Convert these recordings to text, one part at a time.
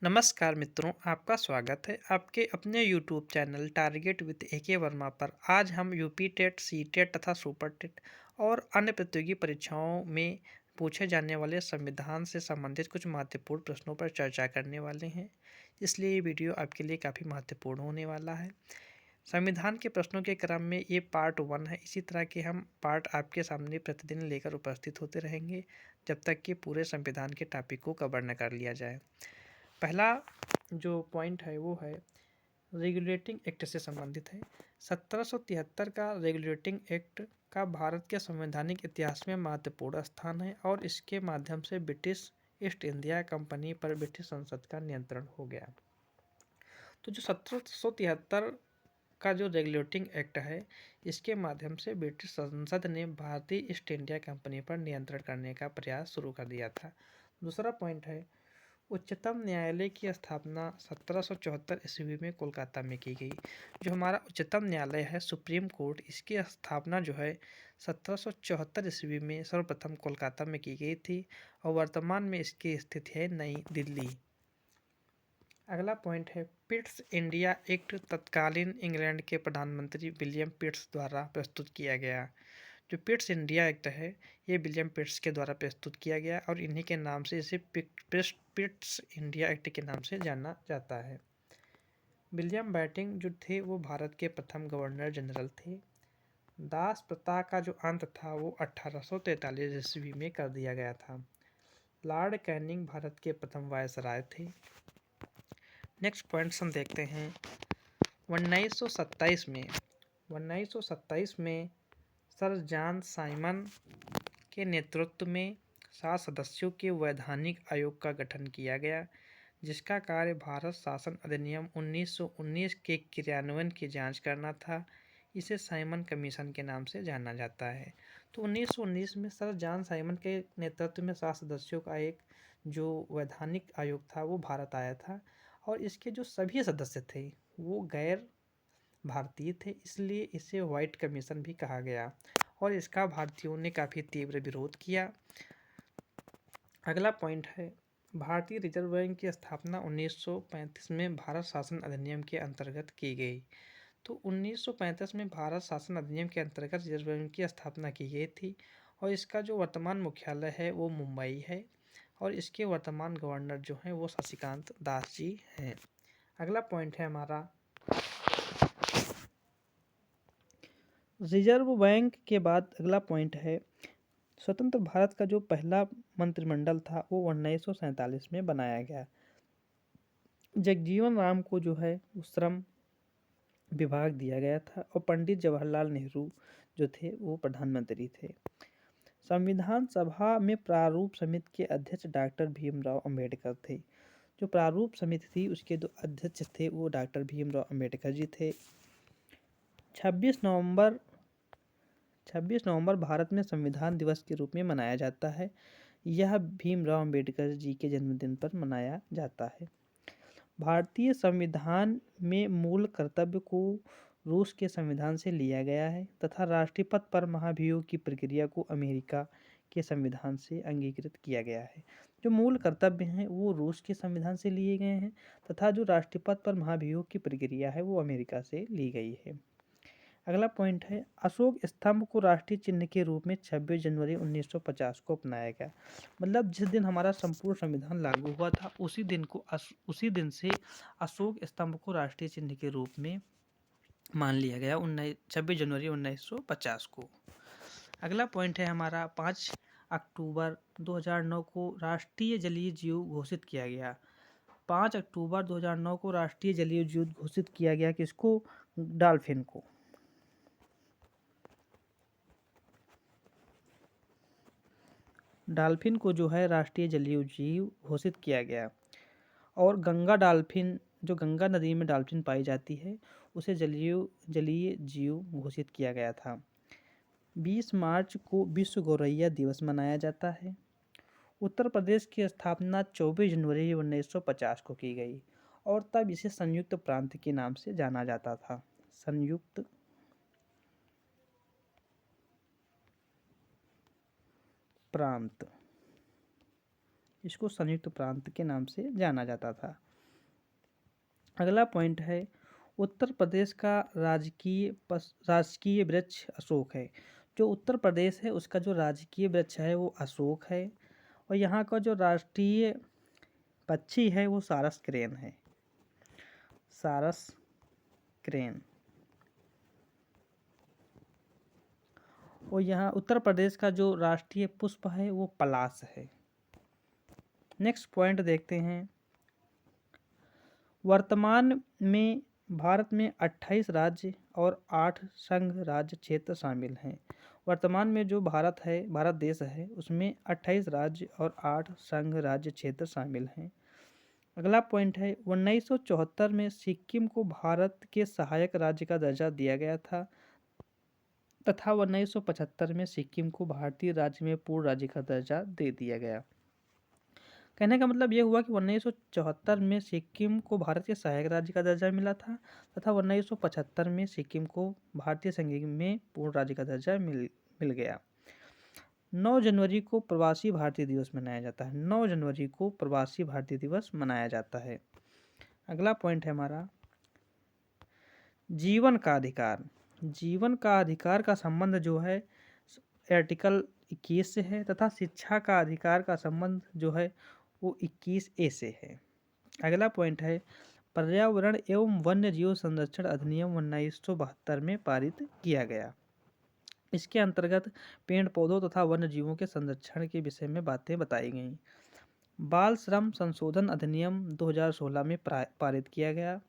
नमस्कार मित्रों, आपका स्वागत है आपके अपने YouTube channel target with AK Verma पर। आज हम यूपी टेट, सी टेट तथा सुपर टेट और अन्य प्रतियोगी परीक्षाओं में पूछे जाने वाले संविधान से संबंधित कुछ महत्वपूर्ण प्रश्नों पर चर्चा करने वाले हैं। इसलिए ये वीडियो आपके लिए काफ़ी महत्वपूर्ण होने वाला है। संविधान के प्रश्नों के क्रम में ये पार्ट 1 है। इसी तरह के हम पार्ट आपके सामने प्रतिदिन लेकर उपस्थित होते रहेंगे जब तक कि पूरे संविधान के टॉपिक को कवर न कर लिया जाए। पहला जो पॉइंट है वो है रेगुलेटिंग एक्ट से संबंधित है। 1773 का रेगुलेटिंग एक्ट का भारत के संवैधानिक इतिहास में महत्वपूर्ण स्थान है और इसके माध्यम से ब्रिटिश ईस्ट इंडिया कंपनी पर ब्रिटिश संसद का नियंत्रण हो गया। तो जो 1773 का जो रेगुलेटिंग एक्ट है, इसके माध्यम से ब्रिटिश संसद ने भारतीय ईस्ट इंडिया कंपनी पर नियंत्रण करने का प्रयास शुरू कर दिया था। दूसरा पॉइंट है उच्चतम न्यायालय की स्थापना 1774 ईस्वी में कोलकाता में की गई। जो हमारा उच्चतम न्यायालय है सुप्रीम कोर्ट, इसकी स्थापना जो है 1774 ईस्वी में सर्वप्रथम कोलकाता में की गई थी और वर्तमान में इसकी स्थिति है नई दिल्ली। अगला पॉइंट है पिट्स इंडिया एक्ट तत्कालीन इंग्लैंड के प्रधानमंत्री विलियम पिट्स द्वारा प्रस्तुत किया गया। जो पिट्स इंडिया एक्ट है ये विलियम पिट्स के द्वारा प्रस्तुत किया गया और इन्हीं के नाम से इसे पिट्स इंडिया एक्ट के नाम से जाना जाता है। विलियम बैटिंग जो थे वो भारत के प्रथम गवर्नर जनरल थे। दास प्रथा का जो अंत था वो 1843 ईस्वी में कर दिया गया था। लॉर्ड कैनिंग भारत के प्रथम वायसराय थे। नेक्स्ट पॉइंट्स हम देखते हैं 1927 में सर जॉन साइमन के नेतृत्व में 7 सदस्यों के वैधानिक आयोग का गठन किया गया, जिसका कार्य भारत शासन अधिनियम 1919 के क्रियान्वयन की जांच करना था। इसे साइमन कमीशन के नाम से जाना जाता है। तो 1919 में सर जॉन साइमन के नेतृत्व में 7 सदस्यों का एक जो वैधानिक आयोग था वो भारत आया था और इसके जो सभी सदस्य थे वो गैर भारतीय थे, इसलिए इसे व्हाइट कमीशन भी कहा गया और इसका भारतीयों ने काफ़ी तीव्र विरोध किया। अगला पॉइंट है भारतीय रिजर्व बैंक की स्थापना 1935 में भारत शासन अधिनियम के अंतर्गत की गई। तो 1935 में भारत शासन अधिनियम के अंतर्गत रिजर्व बैंक की स्थापना की गई थी और इसका जो वर्तमान मुख्यालय है वो मुंबई है और इसके वर्तमान गवर्नर जो हैं वो शशिकांत दास जी हैं। अगला पॉइंट है हमारा रिजर्व बैंक के बाद अगला पॉइंट है स्वतंत्र भारत का जो पहला मंत्रिमंडल था वो 1947 में बनाया गया। जगजीवन राम को जो है वो श्रम विभाग दिया गया था और पंडित जवाहरलाल नेहरू जो थे वो प्रधानमंत्री थे। संविधान सभा में प्रारूप समिति के अध्यक्ष डॉक्टर भीमराव अंबेडकर थे। जो प्रारूप समिति थी उसके दो अध्यक्ष थे वो डॉक्टर भीमराव अंबेडकर जी थे। 26 नवंबर भारत में संविधान दिवस के रूप में मनाया जाता है। यह भीमराव अंबेडकर जी के जन्मदिन पर मनाया जाता है। भारतीय संविधान में मूल कर्तव्य को रूस के संविधान से लिया गया है तथा राष्ट्रपति पर महाभियोग की प्रक्रिया को अमेरिका के संविधान से अंगीकृत किया गया है। जो मूल कर्तव्य हैं वो रूस के संविधान से लिए गए हैं तथा जो राष्ट्रपति पर महाभियोग की प्रक्रिया है वो अमेरिका से ली गई है। अगला पॉइंट है अशोक स्तंभ को राष्ट्रीय चिन्ह के रूप में 26 जनवरी 1950 को अपनाया गया। मतलब जिस दिन हमारा संपूर्ण संविधान लागू हुआ था उसी दिन से अशोक स्तंभ को राष्ट्रीय चिन्ह के रूप में मान लिया गया 26 जनवरी 1950 को। अगला पॉइंट है हमारा 5 अक्टूबर 2009 को राष्ट्रीय जलीय जीव घोषित किया गया। 5 अक्टूबर 2009 को राष्ट्रीय जलीय जीव घोषित किया गया किसको? डॉल्फिन को। डॉल्फिन को जो है राष्ट्रीय जलीय जीव घोषित किया गया और गंगा डॉल्फिन जो गंगा नदी में डॉल्फिन पाई जाती है उसे जलीय जीव घोषित किया गया था। 20 मार्च को विश्व गौरैया दिवस मनाया जाता है। उत्तर प्रदेश की स्थापना 24 जनवरी 1950 को की गई और तब इसे संयुक्त प्रांत के नाम से जाना जाता था। संयुक्त प्रांत, इसको संयुक्त प्रांत के नाम से जाना जाता था। अगला पॉइंट है उत्तर प्रदेश का राजकीय वृक्ष अशोक है। जो उत्तर प्रदेश है उसका जो राजकीय वृक्ष है वो अशोक है। और यहाँ का जो राष्ट्रीय पक्षी है वो सारस क्रेन है। सारस क्रेन। और यहाँ उत्तर प्रदेश का जो राष्ट्रीय पुष्प है वो पलाश है। नेक्स्ट पॉइंट देखते हैं। वर्तमान में भारत में 28 राज्य और 8 संघ राज्य क्षेत्र शामिल हैं। वर्तमान में जो भारत देश है उसमें 28 राज्य और 8 संघ राज्य क्षेत्र शामिल हैं। अगला पॉइंट है 1974 में सिक्किम को भारत के सहायक राज्य का दर्जा दिया गया था तथा 1975 में सिक्किम को भारतीय राज्य में पूर्ण राज्य का दर्जा दे दिया गया। कहने का मतलब ये हुआ कि 1974 में सिक्किम को भारत के सहायक राज्य का दर्जा मिला था तथा 1975 में सिक्किम को भारतीय संघ में पूर्ण राज्य का दर्जा मिल गया। 9 जनवरी को प्रवासी भारतीय दिवस मनाया जाता है। 9 जनवरी को प्रवासी भारतीय दिवस मनाया जाता है। अगला पॉइंट है हमारा जीवन का अधिकार। जीवन का अधिकार का संबंध जो है आर्टिकल 21 से है तथा शिक्षा का अधिकार का संबंध जो है वो 21A से है। अगला पॉइंट है पर्यावरण एवं वन्य जीव संरक्षण अधिनियम 1972 में पारित किया गया। इसके अंतर्गत पेड़ पौधों तथा वन्य जीवों के संरक्षण के विषय में बातें बताई गई। बाल श्रम संशोधन अधिनियम 2016 में पारित किया गया।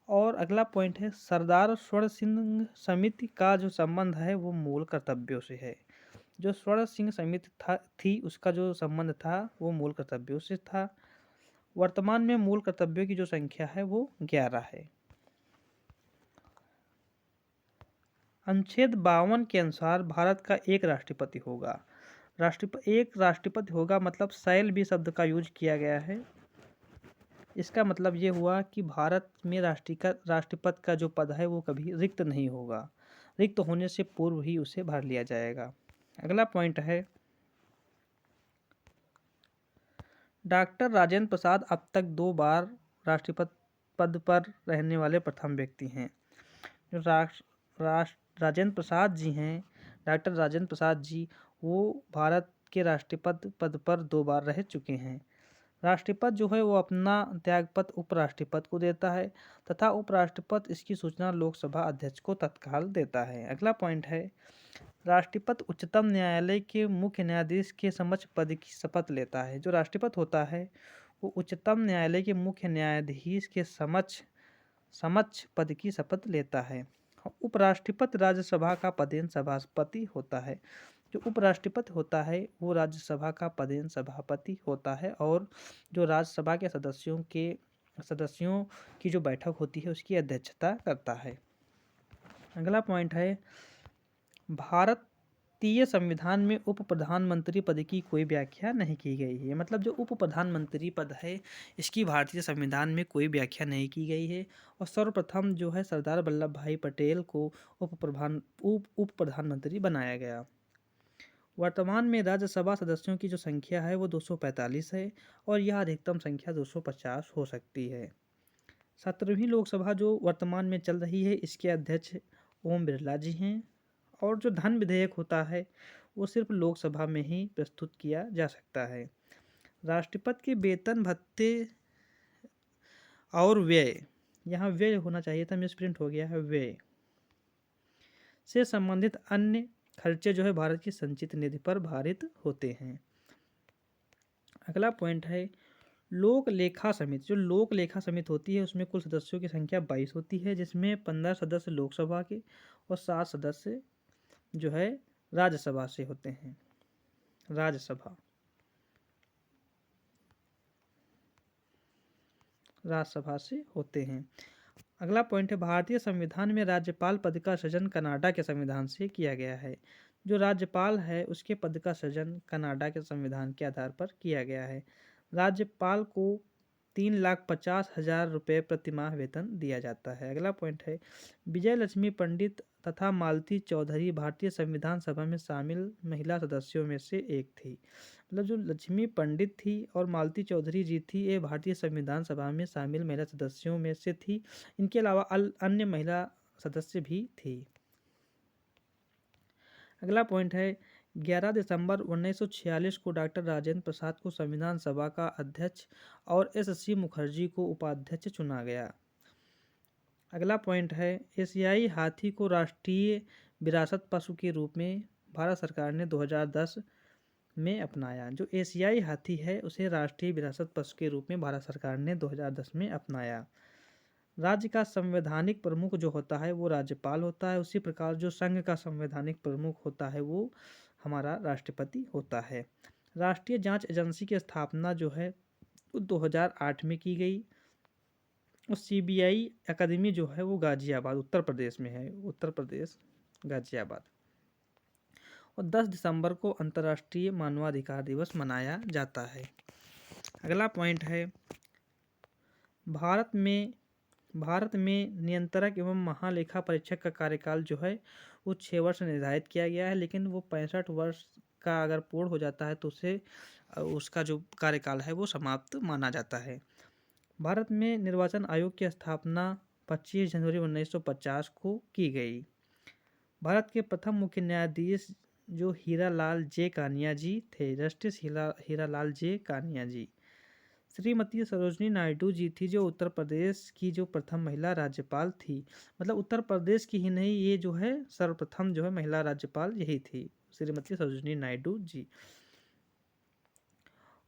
और अगला पॉइंट है सरदार स्वर्ण सिंह समिति का जो संबंध है वो मूल कर्तव्यों से है। जो स्वर्ण सिंह समिति थी उसका जो संबंध था वो मूल कर्तव्यों से था। वर्तमान में मूल कर्तव्यों की जो संख्या है वो 11 है। अनुच्छेद 52 के अनुसार भारत का एक राष्ट्रपति होगा। एक राष्ट्रपति होगा मतलब शैल भी शब्द का यूज किया गया है। इसका मतलब ये हुआ कि भारत में राष्ट्रपति का जो पद है वो कभी रिक्त नहीं होगा। रिक्त होने से पूर्व ही उसे भर लिया जाएगा। अगला पॉइंट है डॉक्टर राजेंद्र प्रसाद अब तक 2 बार राष्ट्रपति पद पर रहने वाले प्रथम व्यक्ति हैं। जो राजेंद्र प्रसाद जी हैं, डॉक्टर राजेंद्र प्रसाद जी वो भारत के राष्ट्रपति पद पर 2 बार रह चुके हैं। राष्ट्रपति जो है वो अपना त्यागपत्र उपराष्ट्रपति को देता है तथा उपराष्ट्रपति इसकी सूचना लोकसभा अध्यक्ष को तत्काल देता है। अगला पॉइंट है राष्ट्रपति उच्चतम न्यायालय के मुख्य न्यायाधीश के समक्ष पद की शपथ लेता है। जो राष्ट्रपति होता है वो उच्चतम न्यायालय के मुख्य न्यायाधीश के समक्ष पद की शपथ लेता है। उपराष्ट्रपति राज्यसभा का पदेन सभापति होता है। जो उपराष्ट्रपति होता है वो राज्यसभा का पदेन सभापति होता है और जो राज्यसभा के सदस्यों की जो बैठक होती है उसकी अध्यक्षता करता है। अगला पॉइंट है भारतीय संविधान में उप प्रधानमंत्री पद की कोई व्याख्या नहीं की गई है। मतलब जो उप प्रधानमंत्री पद है इसकी भारतीय संविधान में कोई व्याख्या नहीं की गई है। और सर्वप्रथम जो है सरदार वल्लभ भाई पटेल को उप प्रधानमंत्री बनाया गया। वर्तमान में राज्यसभा सदस्यों की जो संख्या है वो 245 है और यह अधिकतम संख्या 250 हो सकती है। 17वीं लोकसभा जो वर्तमान में चल रही है इसके अध्यक्ष ओम बिरला जी हैं। और जो धन विधेयक होता है वो सिर्फ लोकसभा में ही प्रस्तुत किया जा सकता है। राष्ट्रपति के वेतन भत्ते और व्यय, यहाँ व्यय होना चाहिए था, मिसप्रिंट हो गया है, व्यय से संबंधित अन्य खर्चे जो है भारत की संचित निधि पर भारित होते हैं। अगला पॉइंट है लोक लेखा समिति। जो लोक लेखा समिति होती है उसमें कुल सदस्यों की संख्या 22 होती है जिसमें 15 सदस्य लोकसभा के और 7 सदस्य जो है राज्यसभा से होते हैं। राज्यसभा से होते हैं। अगला पॉइंट है भारतीय संविधान में राज्यपाल पद का सृजन कनाडा के संविधान से किया गया है। जो राज्यपाल है उसके पद का सृजन कनाडा के संविधान के आधार पर किया गया है। राज्यपाल को 3,50,000 रुपये प्रतिमाह वेतन दिया जाता है। अगला पॉइंट है विजय लक्ष्मी पंडित तथा मालती चौधरी भारतीय संविधान सभा में शामिल महिला सदस्यों में से एक थी। मतलब जो लक्ष्मी पंडित थी और मालती चौधरी जी थी, ये भारतीय संविधान सभा में शामिल महिला सदस्यों में से थी। इनके अलावा अन्य महिला सदस्य भी थी। अगला पॉइंट है 11 दिसंबर 1946 को डॉक्टर राजेंद्र प्रसाद को संविधान सभा का अध्यक्ष और एस.सी. मुखर्जी को उपाध्यक्ष चुना गया। अगला पॉइंट है एशियाई हाथी को राष्ट्रीय विरासत पशु के रूप में भारत सरकार ने 2010 में अपनाया। जो एशियाई हाथी है उसे राष्ट्रीय विरासत पशु के रूप में भारत सरकार ने 2010 में अपनाया। राज्य का संवैधानिक प्रमुख जो होता है वो राज्यपाल होता है। उसी प्रकार जो संघ का संवैधानिक प्रमुख होता है वो हमारा राष्ट्रपति होता है। राष्ट्रीय जांच एजेंसी की स्थापना जो है वो 2008 में की गई। और सीबीआई अकादमी जो है वो गाजियाबाद उत्तर प्रदेश में है, उत्तर प्रदेश गाजियाबाद। और 10 दिसंबर को अंतर्राष्ट्रीय मानवाधिकार दिवस मनाया जाता है। अगला पॉइंट है भारत में नियंत्रक एवं महालेखा परीक्षक का कार्यकाल जो है वो 6 वर्ष निर्धारित किया गया है, लेकिन वो 65 वर्ष का अगर पूर्ण हो जाता है तो उसका जो कार्यकाल है वो समाप्त माना जाता है। भारत में निर्वाचन आयोग की स्थापना 25 जनवरी 1950 को की गई। भारत के प्रथम मुख्य न्यायाधीश जो हीरालाल जे कानिया जी थे, जस्टिस हीरालाल जे कानिया जी। श्रीमती सरोजनी नायडू जी थी जो उत्तर प्रदेश की जो प्रथम महिला राज्यपाल थी। मतलब उत्तर प्रदेश की ही नहीं, ये जो है सर्वप्रथम जो है महिला राज्यपाल यही थी, श्रीमती सरोजनी नायडू जी।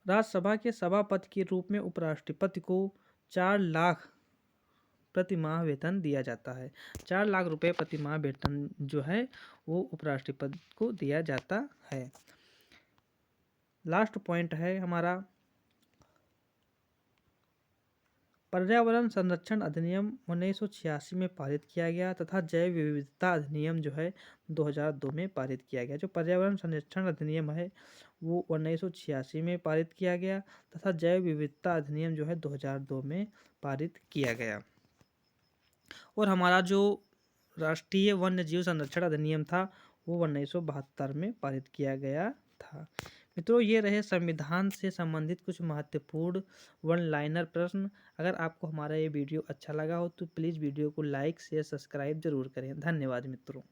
राज्यसभा के सभापति के रूप में उपराष्ट्रपति को 4 लाख प्रति माह वेतन दिया जाता है। 4 लाख रुपए प्रति माह वेतन जो है वो उपराष्ट्रपति को दिया जाता है। लास्ट पॉइंट है हमारा पर्यावरण संरक्षण अधिनियम 1986 में पारित किया गया तथा जैव विविधता अधिनियम जो है 2002 में पारित किया गया। जो पर्यावरण संरक्षण अधिनियम है वो 1986 में पारित किया गया तथा जैव विविधता अधिनियम जो है 2002 में पारित किया गया। और हमारा जो राष्ट्रीय वन्य जीव संरक्षण अधिनियम था वो 1972 में पारित किया गया था। मित्रों, ये रहे संविधान से संबंधित कुछ महत्वपूर्ण वन लाइनर प्रश्न। अगर आपको हमारा ये वीडियो अच्छा लगा हो तो प्लीज़ वीडियो को लाइक शेयर सब्सक्राइब जरूर करें। धन्यवाद मित्रों।